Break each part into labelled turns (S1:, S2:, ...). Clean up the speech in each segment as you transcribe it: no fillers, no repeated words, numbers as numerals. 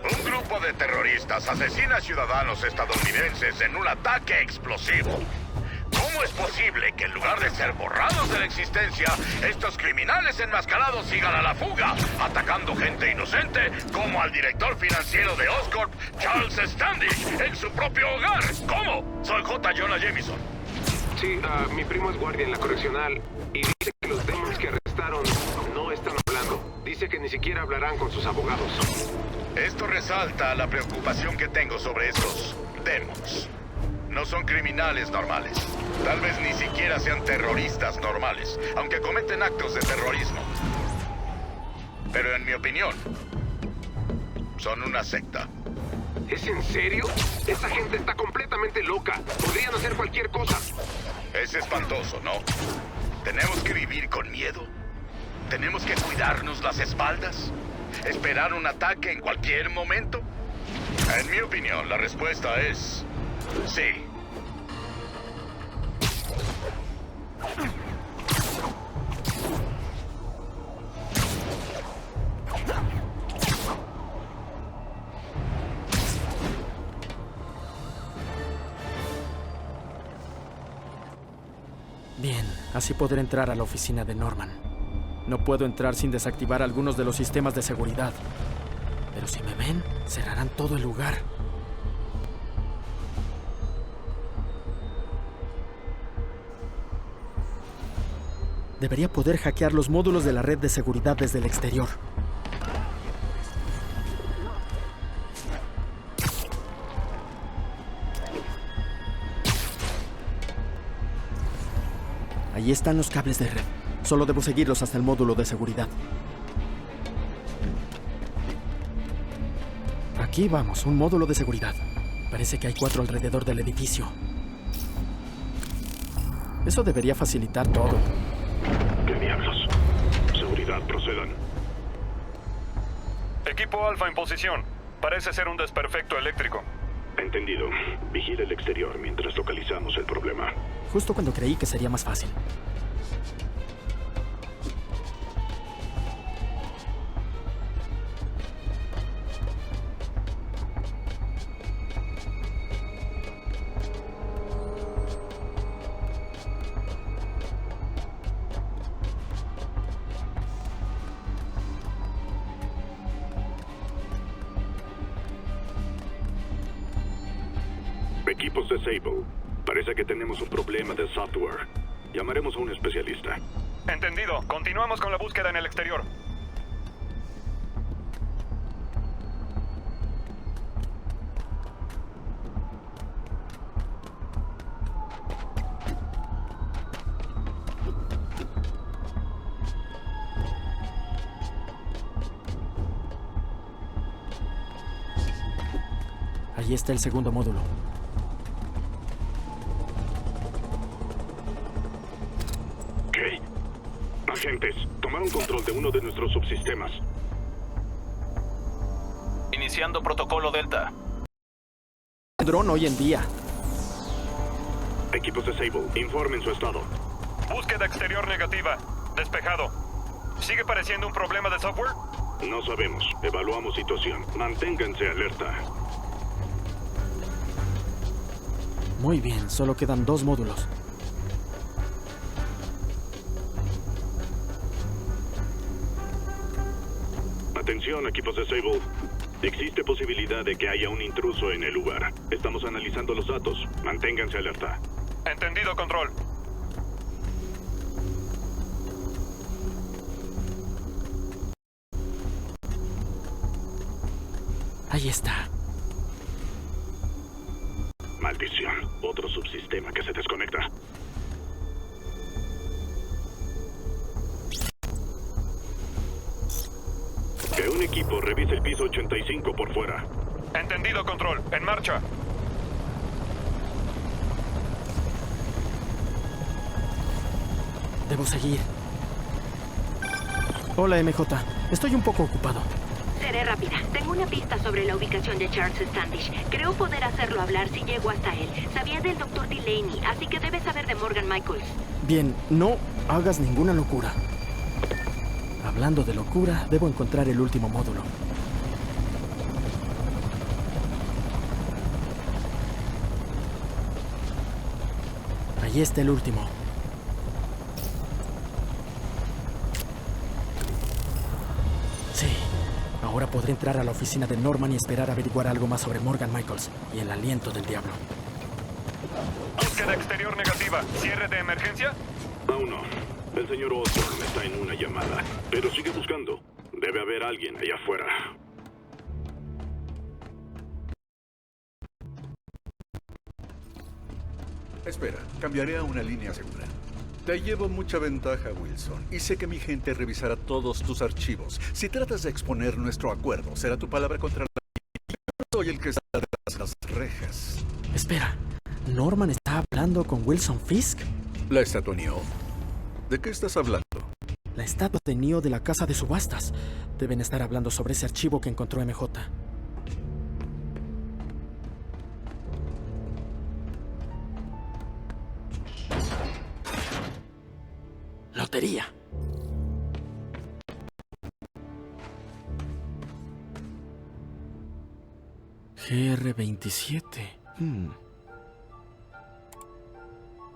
S1: Un grupo de terroristas asesina a ciudadanos estadounidenses en un ataque explosivo. ¿Cómo es posible que en lugar de ser borrados de la existencia, estos criminales enmascarados sigan a la fuga, atacando gente inocente, como al director financiero de Oscorp, Charles Standish, en su propio hogar? ¿Cómo? Soy J. Jonah Jameson.
S2: Sí, mi primo es guardia en la correccional y dice que los demons que arrestaron no están hablando. Dice que ni siquiera hablarán con sus abogados.
S1: Esto resalta la preocupación que tengo sobre estos demons. No son criminales normales. Tal vez ni siquiera sean terroristas normales, aunque cometen actos de terrorismo. Pero en mi opinión, son una secta.
S2: ¿Es en serio? Esa gente está completamente loca. Podrían hacer cualquier cosa.
S1: Es espantoso, ¿no? ¿Tenemos que vivir con miedo? ¿Tenemos que cuidarnos las espaldas? ¿Esperar un ataque en cualquier momento? En mi opinión, la respuesta es... sí.
S3: Bien, así podré entrar a la oficina de Norman. No puedo entrar sin desactivar algunos de los sistemas de seguridad. Pero si me ven, cerrarán todo el lugar. Debería poder hackear los módulos de la red de seguridad desde el exterior. Ahí están los cables de red. Solo debo seguirlos hasta el módulo de seguridad. Aquí vamos, un módulo de seguridad. Parece que hay 4 alrededor del edificio. Eso debería facilitar todo.
S4: ¿Qué diablos? Seguridad, procedan.
S5: Equipo Alfa en posición. Parece ser un desperfecto eléctrico.
S4: Entendido. Vigila el exterior mientras localizamos el problema.
S3: Justo cuando creí que sería más fácil.
S4: Equipos de Sable. Parece que tenemos un problema de software. Llamaremos a un especialista.
S5: Entendido. Continuamos con la búsqueda en el exterior.
S3: Ahí está el segundo módulo.
S4: ¿Qué? Agentes, tomaron control de uno de nuestros subsistemas.
S6: Iniciando protocolo Delta.
S3: Dron hoy en día.
S4: Equipos de Sable, informen su estado.
S5: Búsqueda exterior negativa. Despejado. ¿Sigue pareciendo un problema de software?
S4: No sabemos. Evaluamos situación. Manténganse alerta.
S3: Muy bien, solo quedan 2 módulos.
S4: Atención, equipos de Sable. Existe posibilidad de que haya un intruso en el lugar. Estamos analizando los datos. Manténganse alerta.
S5: Entendido, control.
S3: Ahí está.
S4: Maldición. Otro subsistema que se desconecta. Que un equipo revise el piso 85 por fuera.
S5: Entendido, control. En marcha.
S3: Debo seguir. Hola, MJ. Estoy un poco ocupado.
S7: Seré rápida. Tengo una pista sobre la ubicación de Charles Standish. Creo poder hacerlo hablar si llego hasta él. Sabía del Dr. Delaney, así que debe saber de Morgan. Morgan Michaels.
S3: Bien, no hagas ninguna locura. Hablando de locura, debo encontrar el último módulo. Ahí está el último. Sí. Ahora podré entrar a la oficina de Norman y esperar averiguar algo más sobre Morgan Michaels y el aliento del diablo.
S5: Búsqueda exterior negativa. ¿Cierre de emergencia?
S4: Aún no. El señor Osborn está en una llamada, pero sigue buscando. Debe haber alguien allá afuera.
S8: Espera, cambiaré a una línea segura. Te llevo mucha ventaja, Wilson, y sé que mi gente revisará todos tus archivos. Si tratas de exponer nuestro acuerdo, será tu palabra contra la mía. Yo soy el que está detrás de las rejas.
S3: Espera, ¿Norman está hablando con Wilson Fisk?
S8: ¿La estatua Neo? ¿De qué estás hablando?
S3: La estatua de Neo de la casa de subastas. Deben estar hablando sobre ese archivo que encontró MJ. Lotería. GR27.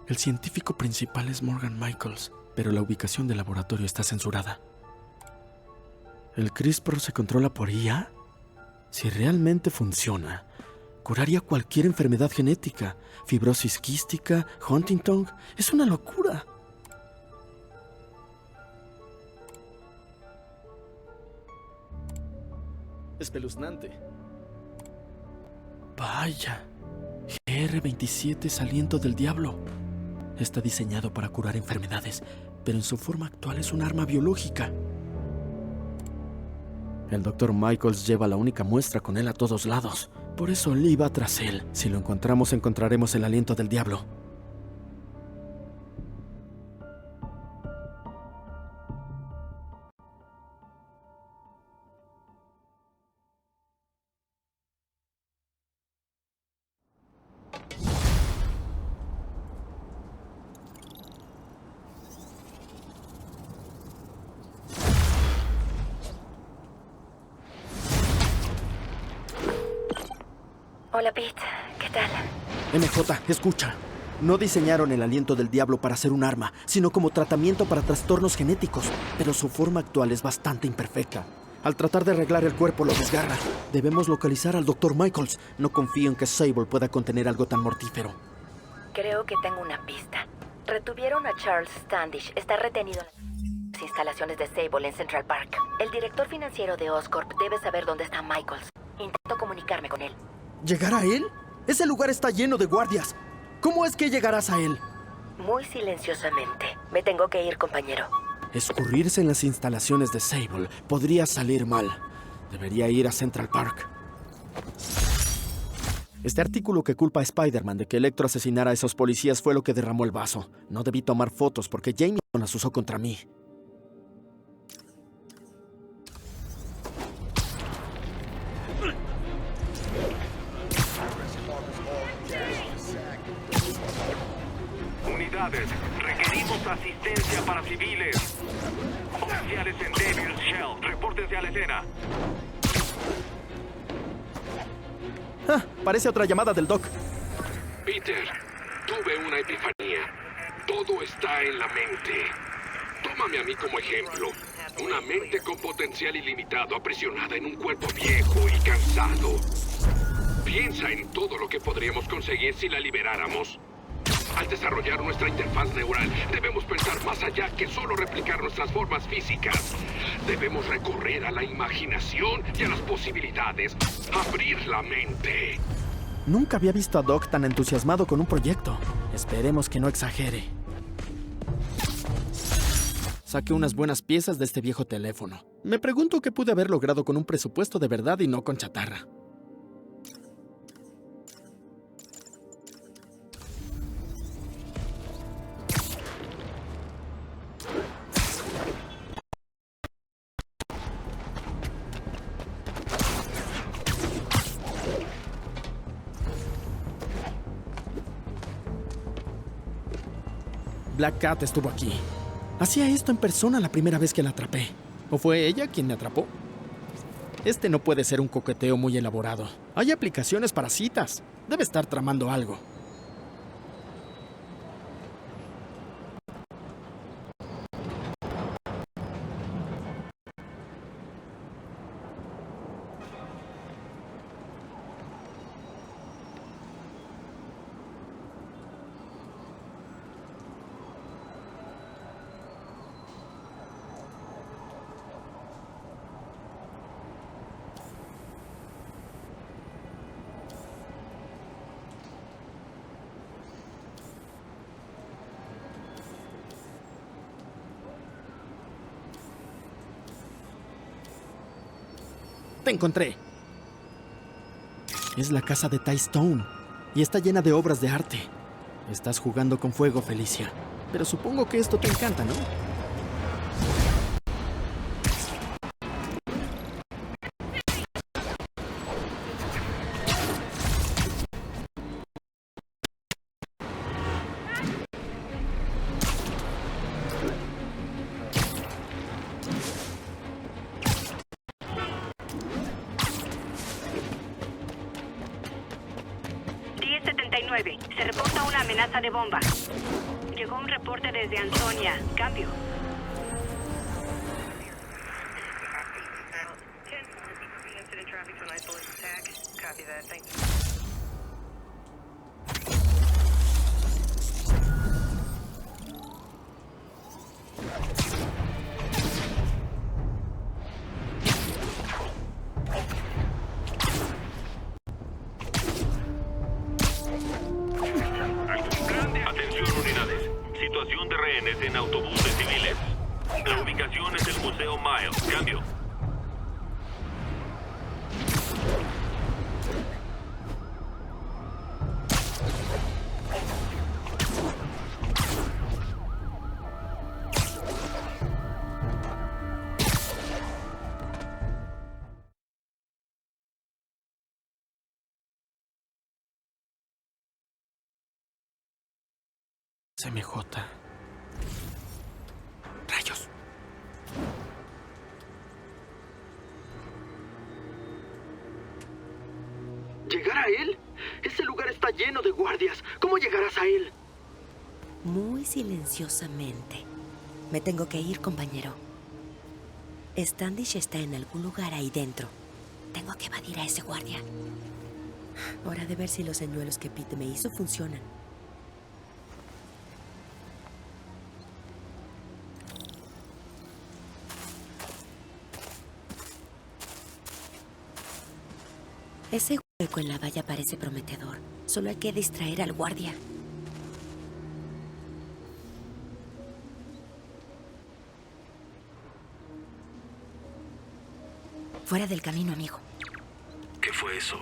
S3: El científico principal es Morgan Michaels, pero la ubicación del laboratorio está censurada. ¿El CRISPR se controla por IA? Si realmente funciona, curaría cualquier enfermedad genética. Fibrosis quística, Huntington. Es una locura. Espeluznante. Vaya. GR27 es aliento del diablo. Está diseñado para curar enfermedades, pero en su forma actual es un arma biológica. El Dr. Michaels lleva la única muestra con él a todos lados. Por eso Lee va tras él. Si lo encontramos, encontraremos el aliento del diablo.
S9: Hola, Pete. ¿Qué tal?
S3: MJ, escucha. No diseñaron el aliento del diablo para ser un arma, sino como tratamiento para trastornos genéticos. Pero su forma actual es bastante imperfecta. Al tratar de arreglar el cuerpo, lo desgarra. Debemos localizar al Dr. Michaels. No confío en que Sable pueda contener algo tan mortífero.
S9: Creo que tengo una pista. Retuvieron a Charles Standish. Está retenido en las instalaciones de Sable en Central Park. El director financiero de Oscorp debe saber dónde está Michaels. Intento comunicarme con él.
S3: ¿Llegar a él? Ese lugar está lleno de guardias. ¿Cómo es que llegarás a él?
S9: Muy silenciosamente. Me tengo que ir, compañero.
S3: Escurrirse en las instalaciones de Sable podría salir mal. Debería ir a Central Park. Este artículo que culpa a Spider-Man de que Electro asesinara a esos policías fue lo que derramó el vaso. No debí tomar fotos porque Jameson las usó contra mí.
S2: Unidades, requerimos asistencia para civiles. Oficiales en Devil's Shell, repórtense a la escena.
S3: Parece otra llamada del Doc.
S10: Peter, tuve una epifanía. Todo está en la mente. Tómame a mí como ejemplo. Una mente con potencial ilimitado aprisionada en un cuerpo viejo y cansado. Piensa en todo lo que podríamos conseguir si la liberáramos. Al desarrollar nuestra interfaz neural, debemos pensar más allá que solo replicar nuestras formas físicas. Debemos recurrir a la imaginación y a las posibilidades. Abrir la mente.
S3: Nunca había visto a Doc tan entusiasmado con un proyecto. Esperemos que no exagere. Saqué unas buenas piezas de este viejo teléfono. Me pregunto qué pude haber logrado con un presupuesto de verdad y no con chatarra. Black Cat estuvo aquí. Hacía esto en persona la primera vez que la atrapé. ¿O fue ella quien me atrapó? Este no puede ser un coqueteo muy elaborado. Hay aplicaciones para citas. Debe estar tramando algo. Te encontré. Es la casa de Ty Stone y está llena de obras de arte. Estás jugando con fuego, Felicia. Pero supongo que esto te encanta, ¿no?
S7: Se reporta una amenaza de bomba. Llegó un reporte desde Antonia. Cambio.
S4: Situación de rehenes en autobuses civiles. La ubicación es el Museo Miles. Cambio.
S3: CMJ. Rayos.
S11: ¿Llegar a él? Ese lugar está lleno de guardias. ¿Cómo llegarás a él?
S9: Muy silenciosamente. Me tengo que ir, compañero. Standish está en algún lugar ahí dentro. Tengo que evadir a ese guardia. Hora de ver si los señuelos que Pete me hizo funcionan. Ese hueco en la valla parece prometedor. Solo hay que distraer al guardia. Fuera del camino, amigo.
S4: ¿Qué fue eso?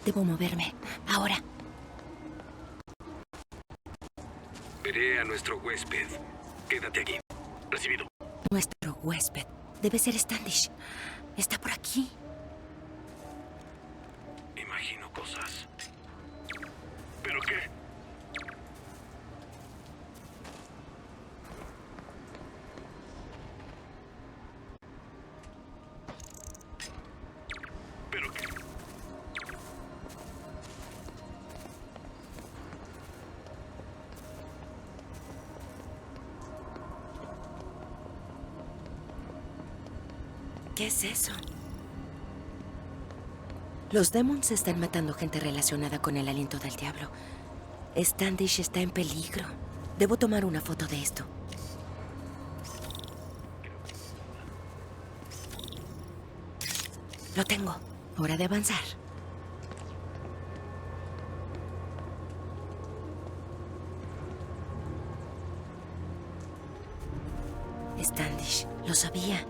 S9: Debo moverme. Ahora.
S10: Veré a nuestro huésped. Quédate aquí. Recibido.
S9: Nuestro huésped. Debe ser Standish. Está por aquí.
S4: Imagino cosas. ¿Pero qué? ¿Pero qué?
S9: ¿Qué es eso? Los Demons están matando gente relacionada con el aliento del diablo. Standish está en peligro. Debo tomar una foto de esto. Lo tengo. Hora de avanzar. Standish, lo sabía.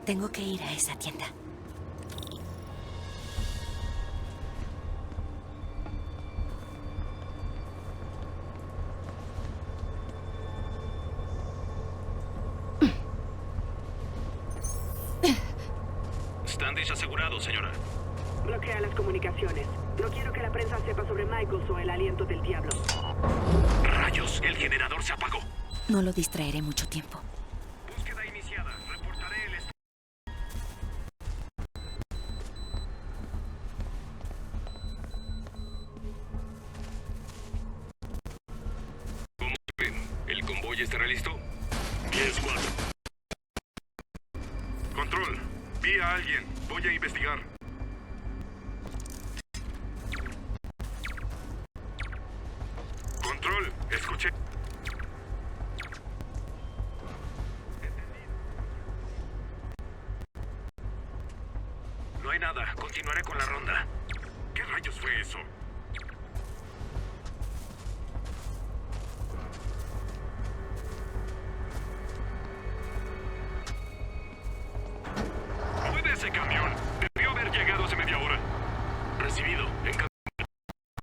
S9: Tengo que ir a esa tienda.
S4: Standish asegurado, señora.
S7: Bloquea las comunicaciones. No quiero que la prensa sepa sobre Michaels o el aliento del diablo.
S10: Rayos, el generador se apagó.
S9: No lo distraeré mucho tiempo.
S10: Búsqueda iniciada. Reportaré el estado. ¿Cómo ven? ¿El convoy estará listo?
S4: 10-4. Control, vi a alguien. Voy a investigar. Control, escuché.
S10: No hay nada. Continuaré con la ronda.
S4: ¿Qué rayos fue eso?
S10: ¡Mueve ese camión! Debió haber llegado hace media hora. Recibido.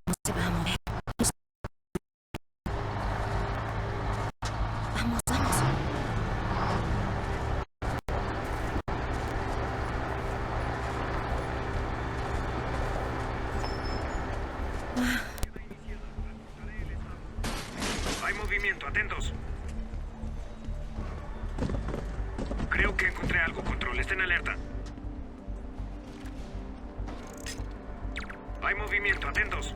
S9: No se va a mover. Vamos, vamos.
S10: Hay movimiento, atentos. Creo que encontré algo, Control. Estén alerta. Hay movimiento, atentos.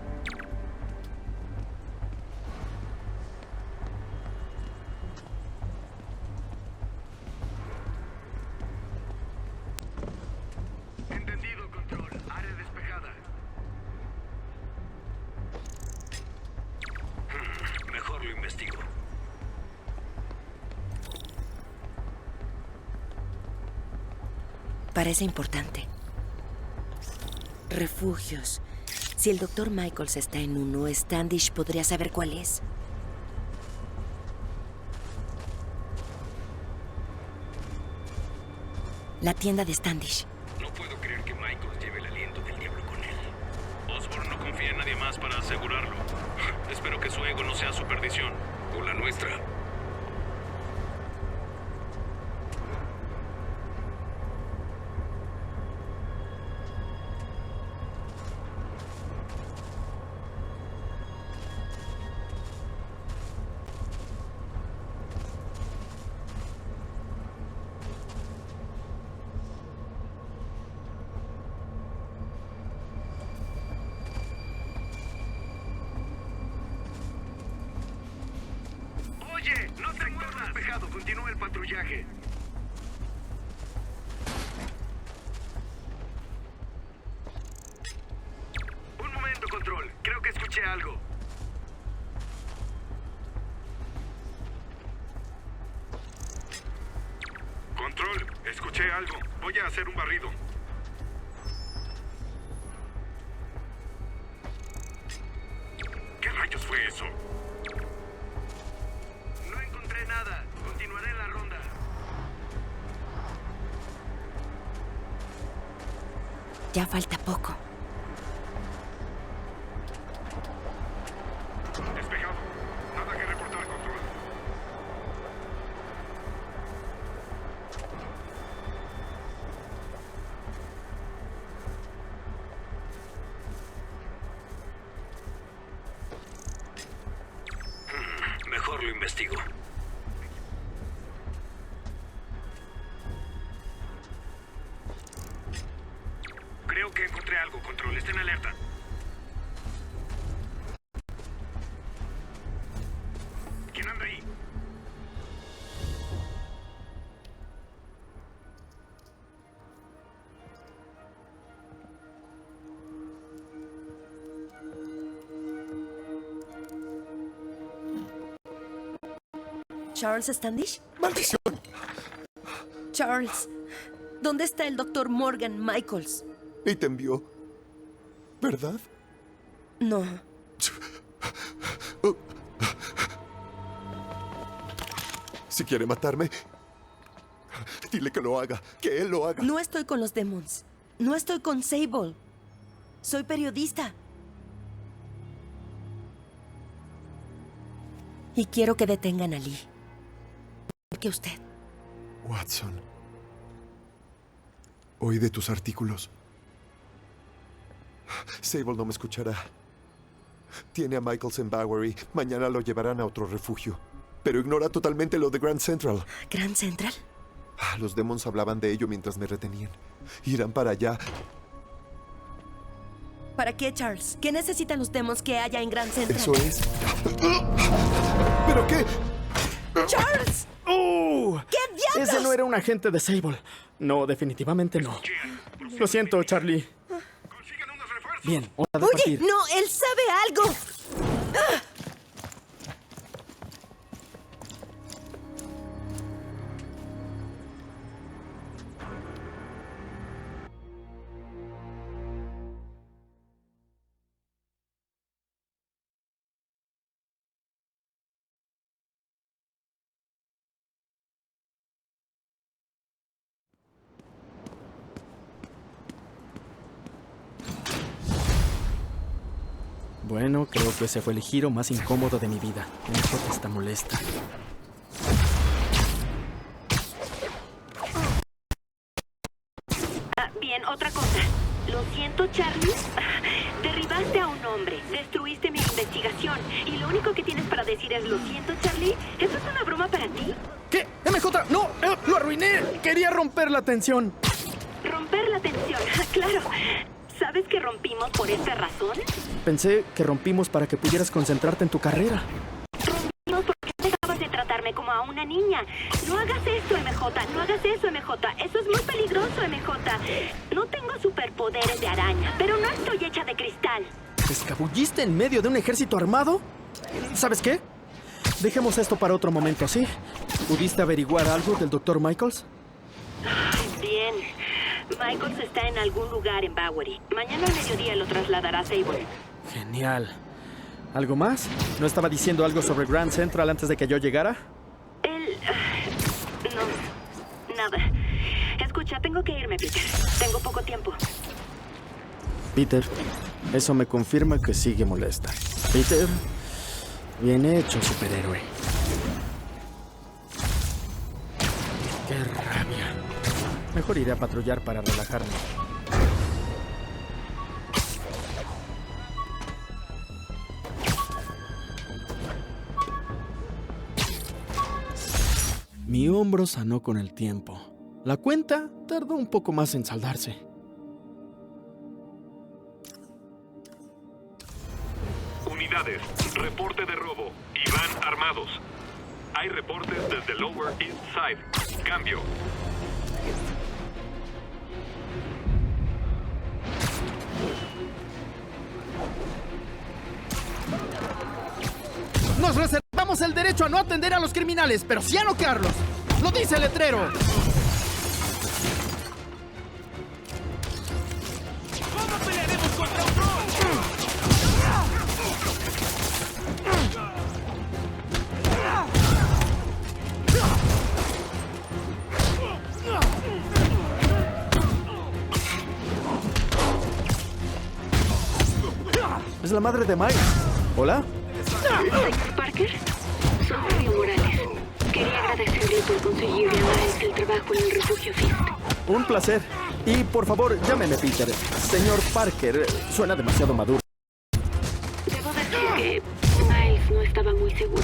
S10: Entendido, Control. Área despejada. Mejor lo investigo.
S9: Parece importante. Refugios. Si el Dr. Michaels está en uno, Standish podría saber cuál es. La tienda de Standish.
S10: No puedo creer que Michaels lleve el aliento del diablo con él.
S2: Osborn no confía en nadie más para asegurarlo. Espero que su ego no sea su perdición.
S10: O la nuestra. Oye, no te muevas. Despejado, continúa el patrullaje. Un momento, Control. Creo que escuché algo.
S4: Control, escuché algo. Voy a hacer un barrido. ¿Qué rayos fue eso?
S10: No encontré nada. Continuaré en la ronda.
S9: Ya falta poco.
S4: Despejado. Nada que reportar, Control.
S10: Mejor lo investigo. Creo que encontré algo, Control. Estén alerta. ¿Quién anda ahí?
S9: ¿Charles Standish?
S12: ¡Maldición!
S9: Charles, ¿dónde está el Dr. Morgan Michaels?
S12: Y te envió, ¿verdad?
S9: No.
S12: Si quiere matarme, dile que lo haga, que él lo haga.
S9: No estoy con los Demons. No estoy con Sable. Soy periodista. Y quiero que detengan a Lee. ¿Qué usted?
S12: Watson, oí de tus artículos. Sable no me escuchará. Tiene a Michaels en Bowery. Mañana lo llevarán a otro refugio. Pero ignora totalmente lo de Grand Central.
S13: ¿Grand Central?
S12: Los Demons hablaban de ello mientras me retenían. Irán para allá.
S13: ¿Para qué, Charles? ¿Qué necesitan los Demons que haya en Grand Central?
S12: Eso es. ¿Pero qué?
S13: ¡Charles! ¿Qué diablos?
S3: Ese no era un agente de Sable. No, definitivamente no. Lo siento, Charlie. Bien, hora de
S13: Oye,
S3: partir.
S13: no, él sabe algo.
S3: Bueno, creo que ese fue el giro más incómodo de mi vida. MJ está molesta.
S7: Bien, otra cosa. Lo siento, Charlie. Derribaste a un hombre, destruiste mi investigación y lo único que tienes para decir es lo siento, Charlie. ¿Eso es una broma para ti?
S3: ¿Qué? MJ, no, lo arruiné. Quería romper la tensión.
S7: Romper la tensión, claro. ¿Sabes que rompimos por esta razón?
S3: Pensé que rompimos para que pudieras concentrarte en tu carrera.
S7: Rompimos porque dejabas de tratarme como a una niña. No hagas esto, MJ. No hagas eso, MJ. Eso es muy peligroso, MJ. No tengo superpoderes de araña, pero no estoy hecha de cristal.
S3: ¿Te escabulliste en medio de un ejército armado? ¿Sabes qué? Dejemos esto para otro momento, ¿sí? ¿Pudiste averiguar algo del Dr. Michaels?
S7: Bien. Michaels está en algún lugar en Bowery. Mañana al mediodía lo trasladará a Sable.
S3: Genial. ¿Algo más? ¿No estaba diciendo algo sobre Grand Central antes de que yo llegara?
S7: Él... no. Nada. Escucha, tengo que irme, Peter. Tengo poco tiempo.
S3: Peter, eso me confirma que sigue molesta. Peter, bien hecho, superhéroe. Qué rabia. Mejor iré a patrullar para relajarme. Mi hombro sanó con el tiempo. La cuenta tardó un poco más en saldarse.
S2: Unidades, reporte de robo. Iván armados. Hay reportes desde Lower East Side. Cambio.
S3: Nos reservamos el derecho a no atender a los criminales, pero sí a noquearlos. ¡Lo dice el letrero!
S14: ¿Cómo pelearemos contra un troll?
S3: Es la madre de Mike. ¿Hola?
S7: Señor Parker, soy Río Morales. Quería agradecerle por conseguirle a Miles el trabajo en el refugio Fist.
S3: Un placer. Y por favor, llámeme Peter. Señor Parker, suena demasiado maduro.
S7: Debo decir que Miles no estaba muy seguro.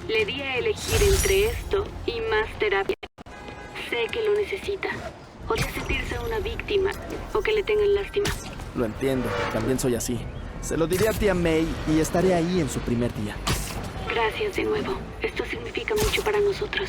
S7: Le di a elegir entre esto y más terapia. Sé que lo necesita. O de sentirse una víctima, o que le tengan lástima.
S3: Lo entiendo, también soy así. Se lo diré a tía May y estaré ahí en su primer día.
S7: Gracias de nuevo. Esto significa mucho para nosotros.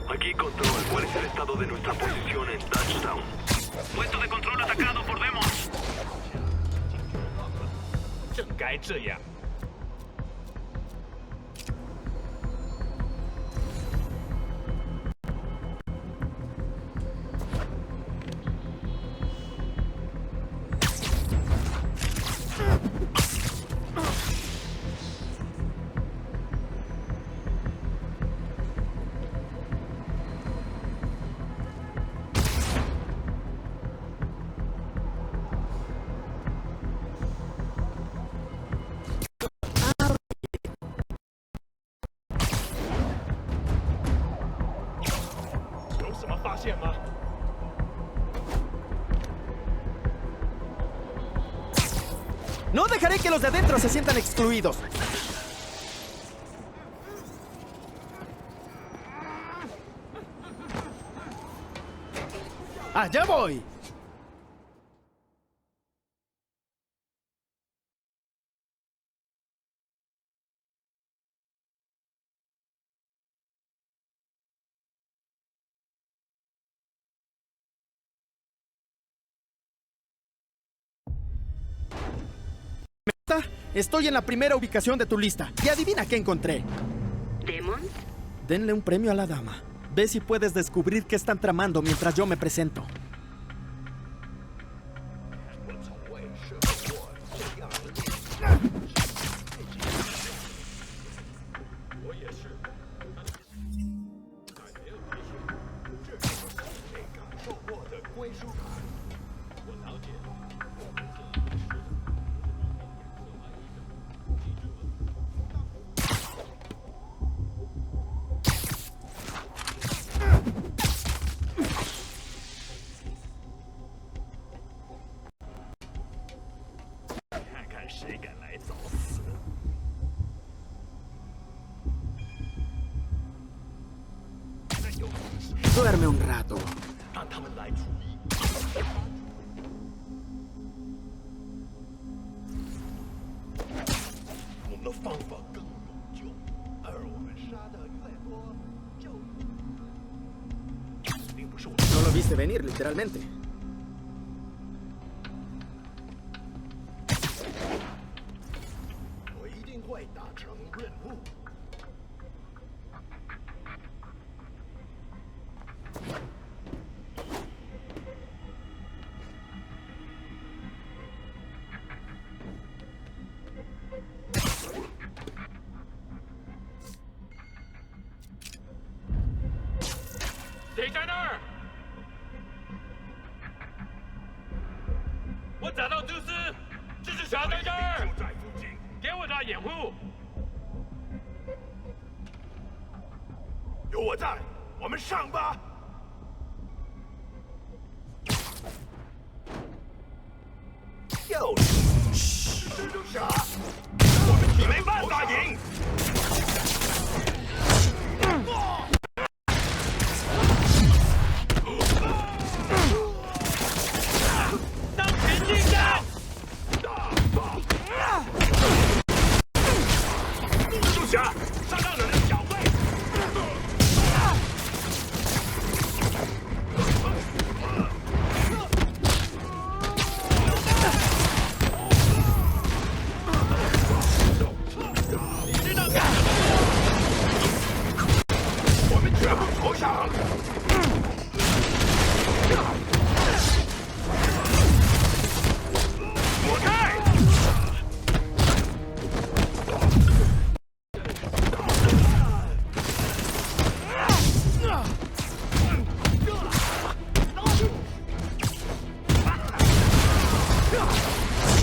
S2: Aquí control, ¿cuál es el estado de nuestra posición en Touchdown?
S14: Puesto de control atacado por Demons. 正该这样。
S15: No dejaré que los de adentro se sientan excluidos. ¡Allá voy! Estoy en la primera ubicación de tu lista. Y adivina qué encontré.
S7: ¿Demons?
S15: Denle un premio a la dama. Ve si puedes descubrir qué están tramando mientras yo me presento. Duerme un rato. No lo viste venir, literalmente.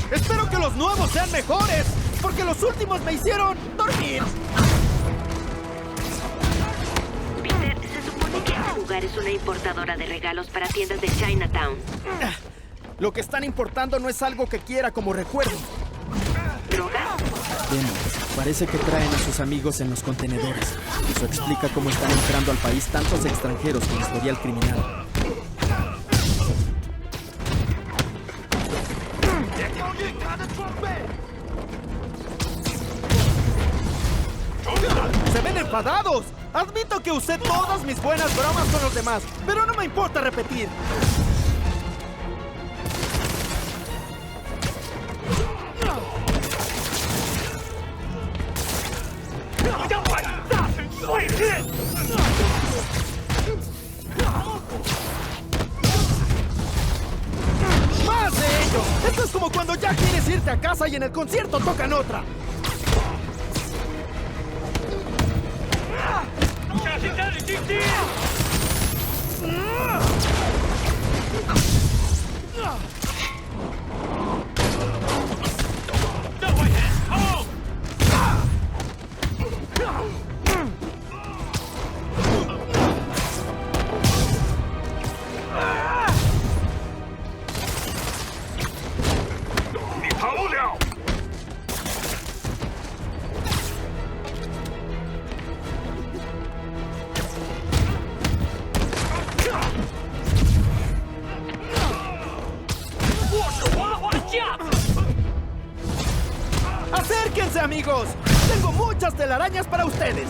S15: Espero que los nuevos sean mejores, porque los últimos me hicieron dormir.
S7: Peter, se supone que este lugar es una importadora de regalos para tiendas de Chinatown.
S15: Lo que están importando no es algo que quiera como recuerdo.
S7: ¿Droga?
S15: Demons, parece que traen a sus amigos en los contenedores. Eso explica cómo están entrando al país tantos extranjeros con historial criminal. ¡Se ven enfadados! Admito que usé todas mis buenas bromas con los demás, pero no me importa repetir. ¡Más de ello! Esto es como cuando ya quieres irte a casa y en el concierto tocan otra. ¡Prepárense, amigos! ¡Tengo muchas telarañas para ustedes!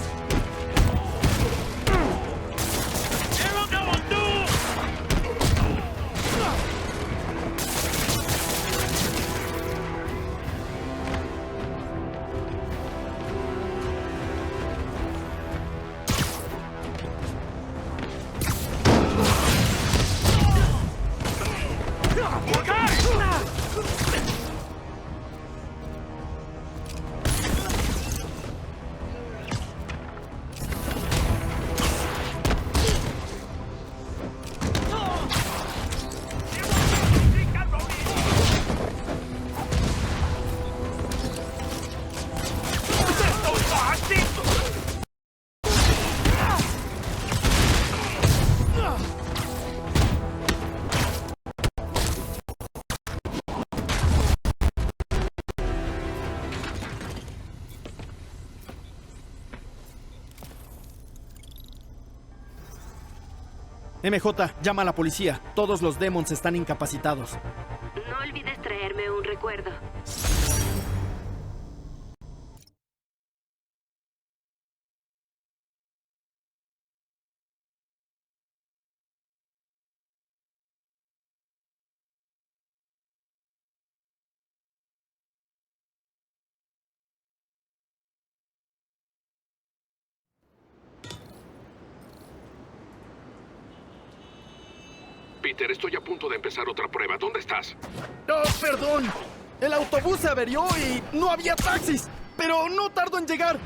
S15: MJ, llama a la policía. Todos los Demons están incapacitados.
S7: No olvides traerme un recuerdo.
S10: Peter, estoy a punto de empezar otra prueba. ¿Dónde estás?
S15: ¡Oh, perdón! El autobús se averió y no había taxis. Pero no tardo en llegar.